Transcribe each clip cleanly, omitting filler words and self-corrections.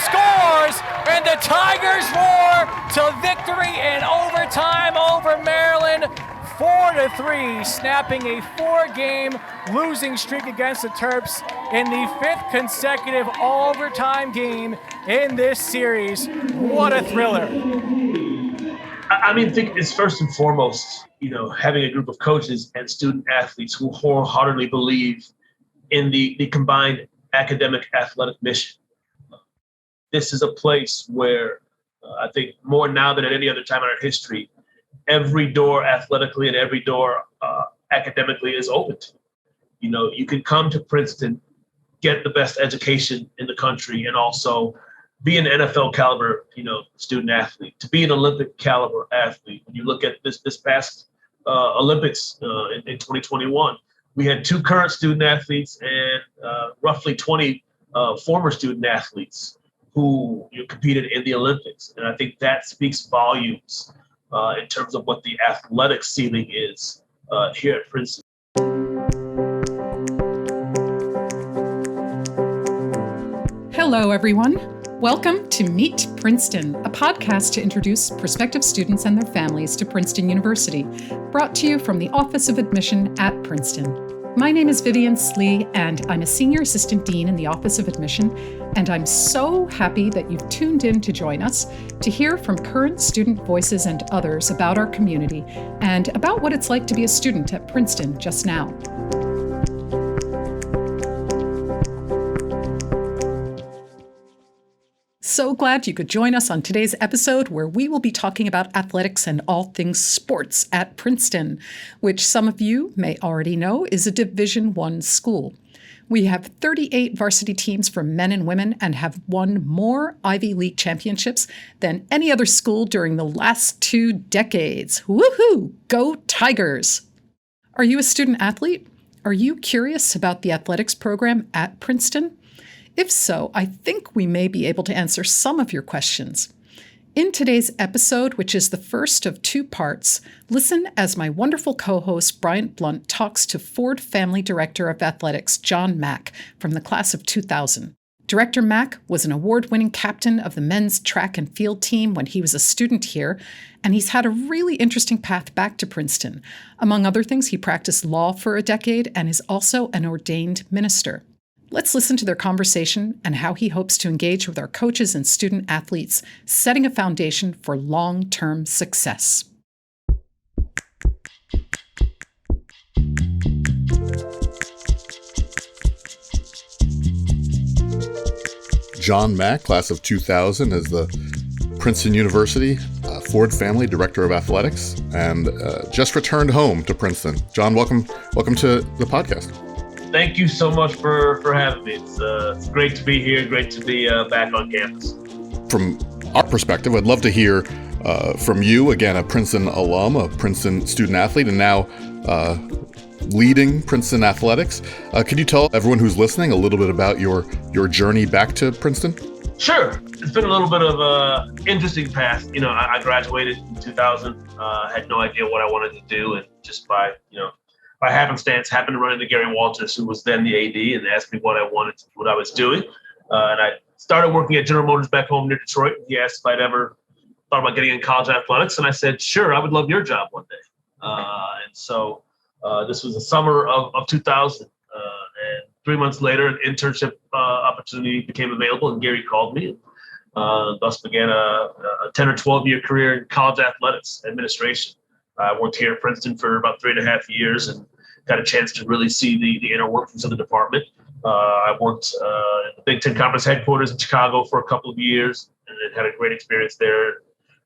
scores, and the Tigers roar to victory in overtime over Maryland. 4-3, snapping a 4-game losing streak against the Terps in the 5th consecutive overtime game in this series. What a thriller. I think it's first and foremost, having a group of coaches and student athletes who wholeheartedly believe in the combined academic athletic mission. This is a place where I think more now than at any other time in our history, every door athletically and every door academically is open to. You can come to Princeton, get the best education in the country, and also be an NFL caliber, student athlete, to be an Olympic caliber athlete. When you look at this past Olympics in 2021, we had 2 current student athletes and roughly 20 former student athletes who competed in the Olympics. And I think that speaks volumes in terms of what the athletic ceiling is here at Princeton. Hello, everyone. Welcome to Meet Princeton, a podcast to introduce prospective students and their families to Princeton University, brought to you from the Office of Admission at Princeton. My name is Vivian Slee, and I'm a Senior Assistant Dean in the Office of Admission, and I'm so happy that you've tuned in to join us to hear from current student voices and others about our community and about what it's like to be a student at Princeton just now. So glad you could join us on today's episode, where we will be talking about athletics and all things sports at Princeton, which some of you may already know is a Division I school. We have 38 varsity teams for men and women and have won more Ivy League championships than any other school during the last 2 decades. Woohoo! Go Tigers! Are you a student athlete? Are you curious about the athletics program at Princeton? If so, I think we may be able to answer some of your questions. In today's episode, which is the first of 2 parts, listen as my wonderful co-host Bryant Blount talks to Ford Family Director of Athletics John Mack from the class of 2000. Director Mack was an award-winning captain of the men's track and field team when he was a student here, and he's had a really interesting path back to Princeton. Among other things, he practiced law for a decade and is also an ordained minister. Let's listen to their conversation and how he hopes to engage with our coaches and student athletes, setting a foundation for long-term success. John Mack, class of 2000, is the Princeton University Ford Family Director of Athletics, and just returned home to Princeton. John, welcome to the podcast. Thank you so much for having me. It's great to be here. Great to be back on campus. From our perspective, I'd love to hear from you, again, a Princeton alum, a Princeton student athlete, and now leading Princeton athletics. Could you tell everyone who's listening a little bit about your journey back to Princeton? Sure. It's been a little bit of a interesting path. I graduated in 2000. Had no idea what I wanted to do, and just by happenstance, happened to run into Gary Walters, who was then the AD, and asked me what I was doing. And I started working at General Motors back home near Detroit. He asked if I'd ever thought about getting in college athletics, and I said, sure, I would love your job one day. And so this was the summer of 2000. And 3 months later, an internship opportunity became available, and Gary called me. Thus began a 10 or 12-year career in college athletics administration. I worked here at Princeton for about 3.5 years and got a chance to really see the inner workings of the department. I worked at the Big Ten Conference headquarters in Chicago for a couple of years and then had a great experience there.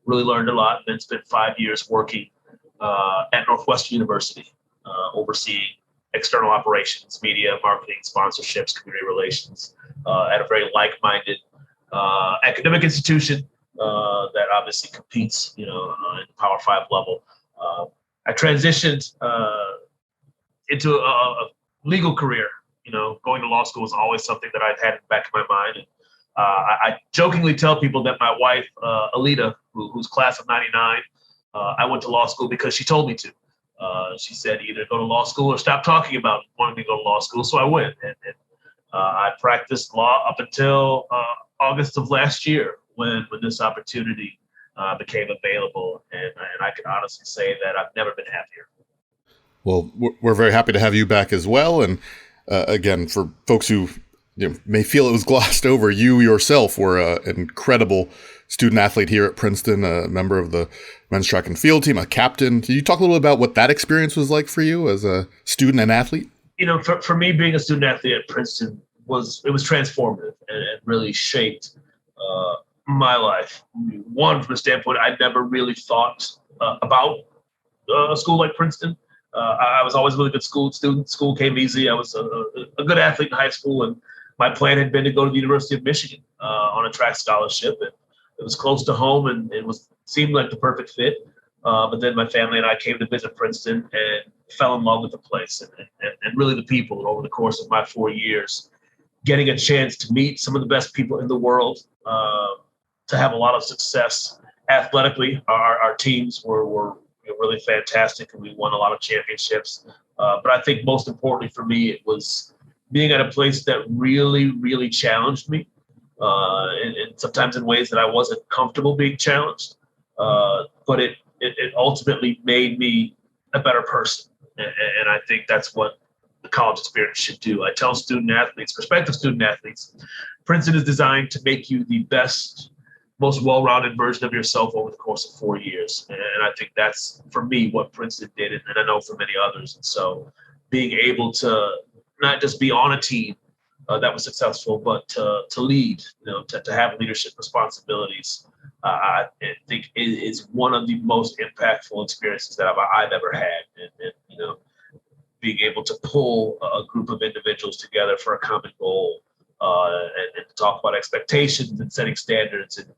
Really learned a lot, and then spent 5 years working at Northwestern University, overseeing external operations, media, marketing, sponsorships, community relations, at a very like-minded academic institution that obviously competes, at the Power 5 level. I transitioned into a legal career. Going to law school was always something that I've had in the back of my mind. And, I jokingly tell people that my wife, Alita, who's class of 99, I went to law school because she told me to. She said either go to law school or stop talking about wanting to go to law school. So I went, and I practiced law up until August of last year when this opportunity became available. And I can honestly say that I've never been happier. Well, we're very happy to have you back as well. And again, for folks who may feel it was glossed over, you yourself were an incredible student athlete here at Princeton, a member of the men's track and field team, a captain. Can you talk a little bit about what that experience was like for you as a student and athlete? For me, being a student athlete at Princeton was transformative and really shaped my life. One, from the standpoint, I never really thought about a school like Princeton. I was always a really good school student. School came easy. I was a good athlete in high school, and my plan had been to go to the University of Michigan on a track scholarship. And it was close to home, and it seemed like the perfect fit. But then my family and I came to visit Princeton and fell in love with the place and really the people over the course of my 4 years. Getting a chance to meet some of the best people in the world, to have a lot of success athletically. Our teams were really fantastic, and we won a lot of championships. But I think most importantly for me, it was being at a place that really, really challenged me, and sometimes in ways that I wasn't comfortable being challenged. But it ultimately made me a better person. And I think that's what the college experience should do. I tell student athletes, prospective student athletes, Princeton is designed to make you the best, most well-rounded version of yourself over the course of 4 years. And I think that's, for me, what Princeton did, and I know for many others. And so being able to not just be on a team that was successful, but to lead, to have leadership responsibilities, I think it is one of the most impactful experiences that I've ever had. And being able to pull a group of individuals together for a common goal, and to talk about expectations and setting standards, and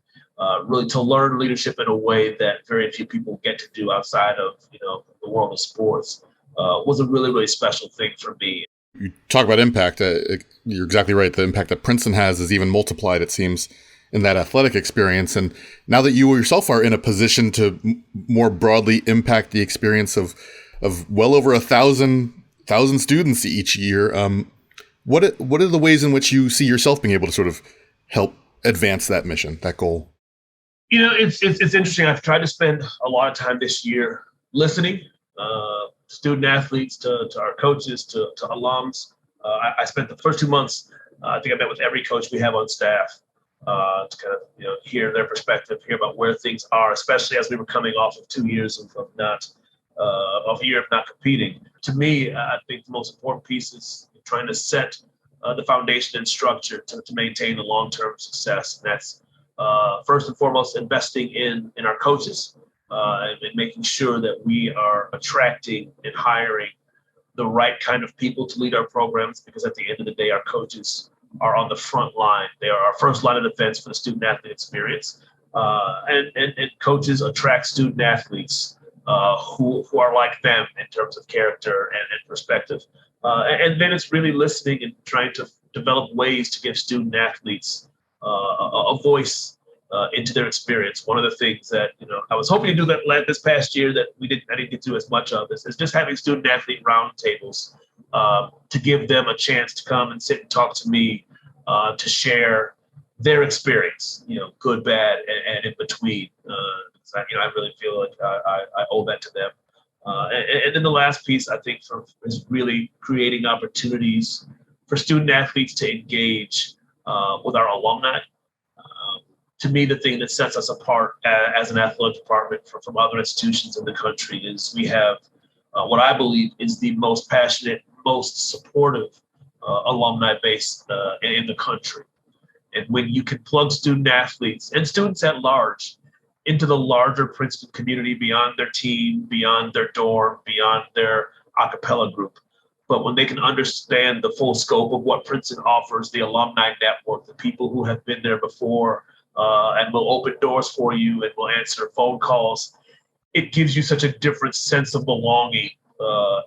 really to learn leadership in a way that very few people get to do outside of the world of sports, was a really, really special thing for me. You talk about impact. You're exactly right. The impact that Princeton has is even multiplied, it seems, in that athletic experience. And now that you yourself are in a position to more broadly impact the experience of well over 1,000 students each year, what are the ways in which you see yourself being able to sort of help advance that mission, that goal? It's interesting. I've tried to spend a lot of time this year listening, student athletes, to our coaches, to alums. I spent the first 2 months, I think I met with every coach we have on staff, to kind of hear their perspective, hear about where things are, especially as we were coming off of 2 years of a year of not competing. To me, I think the most important piece is trying to set the foundation and structure to maintain the long-term success. And that's first and foremost investing in our coaches, and making sure that we are attracting and hiring the right kind of people to lead our programs, because at the end of the day, our coaches are on the front line. They are our first line of defense for the student-athlete experience. And coaches attract student athletes who are like them in terms of character and perspective. And then it's really listening and trying to develop ways to give student athletes a voice into their experience. One of the things that I was hoping to do that this past year that I didn't get to as much of is just having student athlete roundtables, to give them a chance to come and sit and talk to me, to share their experience, good, bad, and in between. I really feel like I owe that to them. And then the last piece, I think, is really creating opportunities for student athletes to engage with our alumni. To me, the thing that sets us apart as an athletic department from other institutions in the country is we have what I believe is the most passionate, most supportive alumni base in the country. And when you can plug student athletes and students at large into the larger Princeton community beyond their team, beyond their dorm, beyond their a cappella group, but when they can understand the full scope of what Princeton offers, the alumni network, the people who have been there before, and will open doors for you and will answer phone calls, it gives you such a different sense of belonging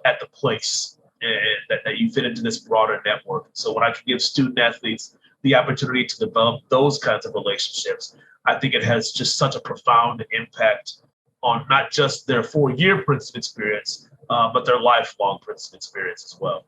at the place, and that you fit into this broader network. So when I can give student athletes the opportunity to develop those kinds of relationships, I think it has just such a profound impact on not just their 4-year Princeton experience, but their lifelong Princeton experience as well.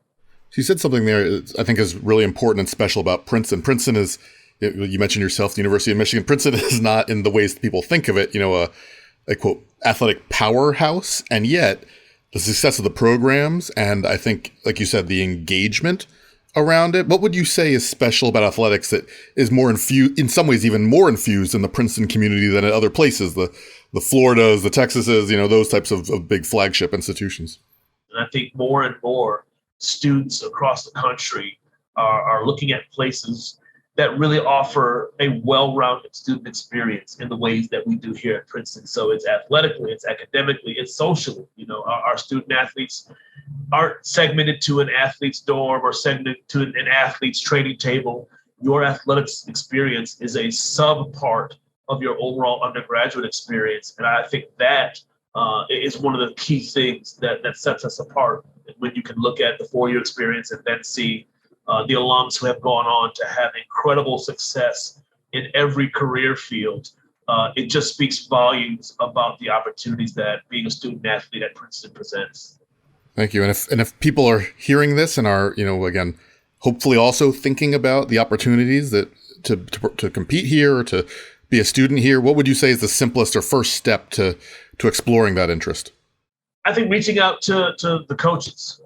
So you said something there I think is really important and special about Princeton. Princeton is You mentioned yourself, the University of Michigan. Princeton is not in the ways that people think of it, a quote, athletic powerhouse. And yet the success of the programs, and I think, like you said, the engagement around it. What would you say is special about athletics that is more infused, in some ways even more infused in the Princeton community than at other places, the Floridas, the Texases, those types of big flagship institutions? And I think more and more students across the country are looking at places that really offer a well-rounded student experience in the ways that we do here at Princeton. So it's athletically, it's academically, it's socially. Our student athletes aren't segmented to an athlete's dorm or segmented to an athlete's training table. Your athletics experience is a sub-part of your overall undergraduate experience. And I think that is one of the key things that sets us apart. When you can look at the four-year experience and then see the alums who have gone on to have incredible success in every career field, it just speaks volumes about the opportunities that being a student athlete at Princeton presents. Thank you. And if people are hearing this and are, again, hopefully also thinking about the opportunities that to compete here or to be a student here, what would you say is the simplest or first step to exploring that interest? I think reaching out to the coaches,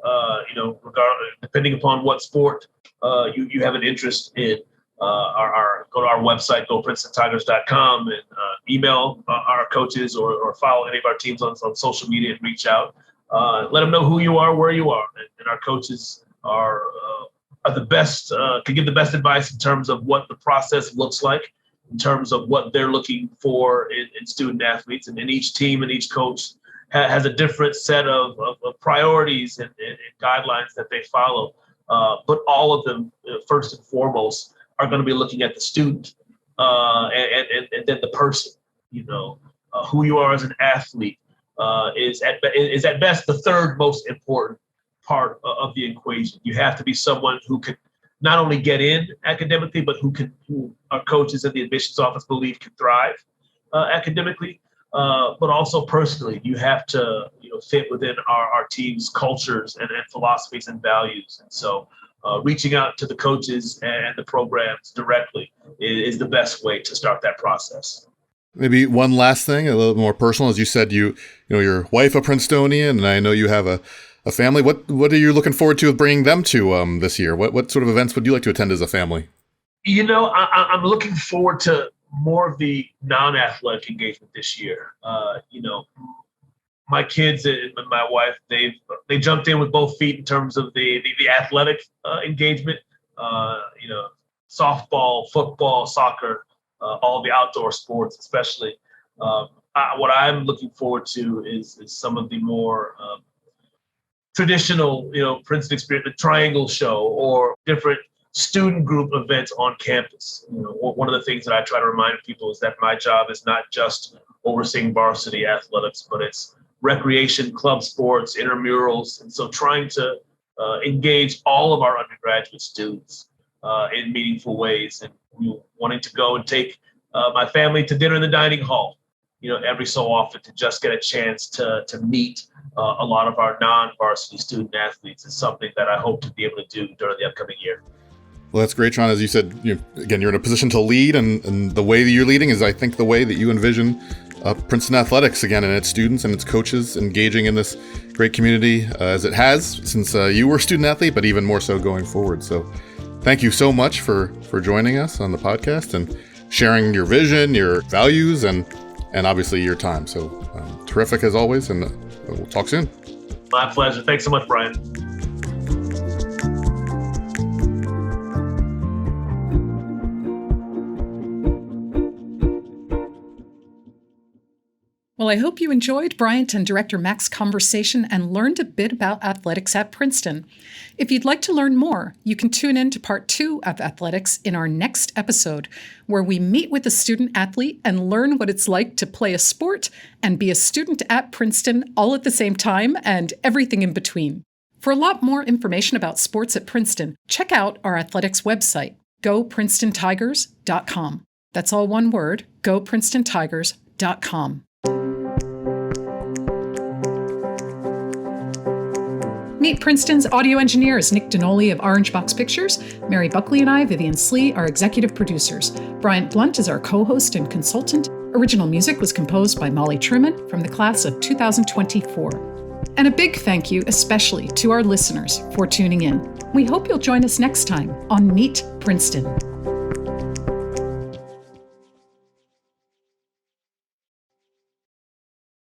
depending upon what sport you have an interest in, go to our website, goprincetontigers.com, and email our coaches or follow any of our teams on social media and reach out. Let them know who you are, where you are, and our coaches are the best, can give the best advice in terms of what the process looks like, in terms of what they're looking for in student athletes, and each team and each coach has a different set of priorities and guidelines that they follow. But all of them, first and foremost, are going to be looking at the student and then the person. Who you are as an athlete is at best the third most important part of the equation. You have to be someone who can not only get in academically, but who our coaches at the admissions office believe can thrive academically. But also personally, you have to fit within our team's cultures and philosophies and values. And so reaching out to the coaches and the programs directly is the best way to start that process. Maybe one last thing, a little more personal. As you said, your wife a Princetonian, and I know you have a family. What are you looking forward to bringing them to this year? What sort of events would you like to attend as a family? I'm looking forward to more of the non-athletic engagement this year. My kids and my wife, they jumped in with both feet in terms of the athletic engagement. Softball, football, soccer, all the outdoor sports, especially. What I'm looking forward to is some of the more traditional, Princeton experience, the Triangle Show, or different student group events on campus. One of the things that I try to remind people is that my job is not just overseeing varsity athletics, but it's recreation, club sports, intramurals. And so trying to engage all of our undergraduate students in meaningful ways, and wanting to go and take my family to dinner in the dining hall, every so often, to just get a chance to meet a lot of our non-varsity student athletes is something that I hope to be able to do during the upcoming year. Well, that's great, Sean. As you said, again, you're in a position to lead, and the way that you're leading is, I think, the way that you envision Princeton athletics, again, and its students and its coaches engaging in this great community as it has since you were a student athlete, but even more so going forward. So thank you so much for joining us on the podcast and sharing your vision, your values, and obviously your time. So terrific as always, and we'll talk soon. My pleasure. Thanks so much, Brian. Well, I hope you enjoyed Bryant and Director Mack's conversation and learned a bit about athletics at Princeton. If you'd like to learn more, you can tune in to part 2 of athletics in our next episode, where we meet with a student athlete and learn what it's like to play a sport and be a student at Princeton all at the same time and everything in between. For a lot more information about sports at Princeton, check out our athletics website, goprincetontigers.com. That's all one word, goprincetontigers.com. Meet Princeton's audio engineer is Nick Dinoli of Orange Box Pictures. Mary Buckley and I, Vivian Slee, are executive producers. Bryant Blount is our co-host and consultant. Original music was composed by Molly Truman from the class of 2024. And a big thank you especially to our listeners for tuning in. We hope you'll join us next time on Meet Princeton.